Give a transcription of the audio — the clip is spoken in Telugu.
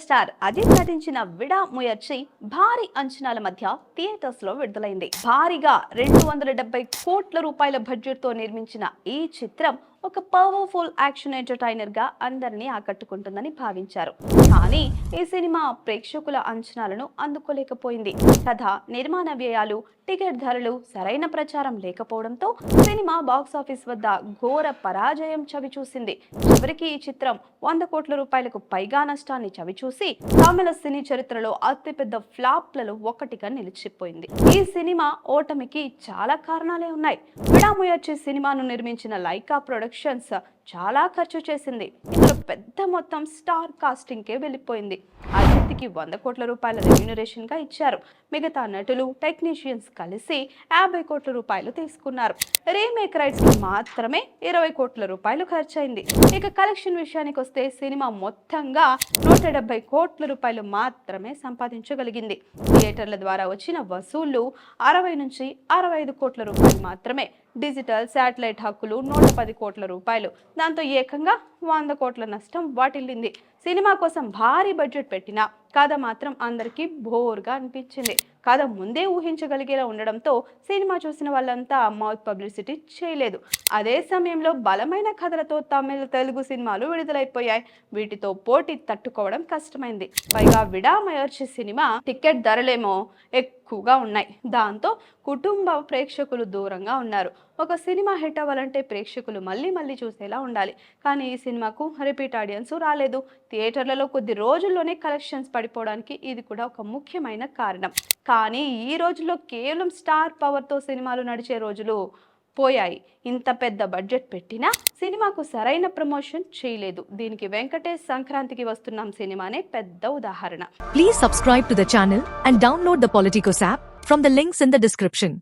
స్టార్ అజిత్ నటించిన విడా ముయర్చి భారీ అంచనాల మధ్య థియేటర్స్ లో విడుదలైంది. భారీగా 270 కోట్ల రూపాయల బడ్జెట్ తో నిర్మించిన ఈ చిత్రం ఒక పవర్ఫుల్ యాక్షన్ ఎంటర్టైనర్ గా అందరినీ ఆకట్టుకుంటుందని భావించారు. కానీ ఈ సినిమా ప్రేక్షకుల అంచనాలను అందుకోలేకపోయింది. కథ, నిర్మాణ వ్యయాలు, టికెట్ ధరలు, సరైన ప్రచారం లేకపోవడంతో సినిమా బాక్సాఫీస్ వద్ద ఘోర పరాజయం చవిచూసింది. చివరికి ఈ చిత్రం 100 కోట్ల రూపాయలకు పైగా నష్టాన్ని చవిచూసి తమిళ సినీ చరిత్రలో అతిపెద్ద ఫ్లాప్లలో ఒకటిగా నిలిచిపోయింది. ఈ సినిమా ఓటమికి చాలా కారణాలే ఉన్నాయి. విడాముయర్చి సినిమాను నిర్మించిన లైకా ప్రొడక్షన్స్ చాలా ఖర్చు చేసింది. ఇందులో పెద్ద మొత్తం స్టార్ కాస్టింగ్ కే వెళ్ళిపోయింది. అజిత్కి 100 కోట్ల రూపాయల రెమ్యూనరేషన్ గా ఇచ్చారు. మిగతా నటులు, టెక్నీషియన్స్ కలిసి 50 కోట్ల రూపాయలు తీసుకున్నారు. రీమేక్ రైట్స్ కి మాత్రమే 20 కోట్ల రూపాయలు ఖర్చయింది. ఇక కలెక్షన్ విషయానికి వస్తే సినిమా మొత్తంగా 170 కోట్ల రూపాయలు మాత్రమే సంపాదించగలిగింది. థియేటర్ల ద్వారా వచ్చిన వసూళ్లు 60 నుంచి 65 కోట్ల రూపాయలు మాత్రమే. డిజిటల్, శాటిలైట్ హక్కులు 110 కోట్ల రూపాయలు. దాంతో ఏకంగా 100 కోట్ల నష్టం వాటిల్లింది. సినిమా కోసం భారీ బడ్జెట్ పెట్టినా కథ మాత్రం అందరికీ బోర్గా అనిపించింది. కథ ముందే ఊహించగలిగేలా ఉండడంతో సినిమా చూసిన వాళ్ళంతా మౌత్ పబ్లిసిటీ చేయలేదు. అదే సమయంలో బలమైన కథలతో తమిళ, తెలుగు సినిమాలు విడుదలైపోయాయి. వీటితో పోటీ తట్టుకోవడం కష్టమైంది. పైగా విడామయర్చి సినిమా టికెట్ ధరలేమో ఎక్కువగా ఉన్నాయి. దాంతో కుటుంబ ప్రేక్షకులు దూరంగా ఉన్నారు. ఒక సినిమా హిట్ అవ్వాలంటే ప్రేక్షకులు మళ్ళీ మళ్ళీ చూసేలా ఉండాలి. కానీ ఈ సినిమాకు రిపీట్ ఆడియన్స్ రాలేదు. థియేటర్లలో కొద్ది రోజుల్లోనే కలెక్షన్స్ పడిపోవడానికి ఇది కూడా ఒక ముఖ్యమైన కారణం. కానీ ఈ రోజుల్లో కేవలం స్టార్ పవర్తో సినిమాలు నడిచే రోజులు పోయాయి. ఇంత పెద్ద బడ్జెట్ పెట్టినా సినిమాకు సరైన ప్రమోషన్ చేయలేదు. దీనికి వెంకటేష్ సంక్రాంతికి వస్తున్నాం సినిమానే పెద్ద ఉదాహరణ. Please subscribe to the channel and download the Politicos app from the links in the description.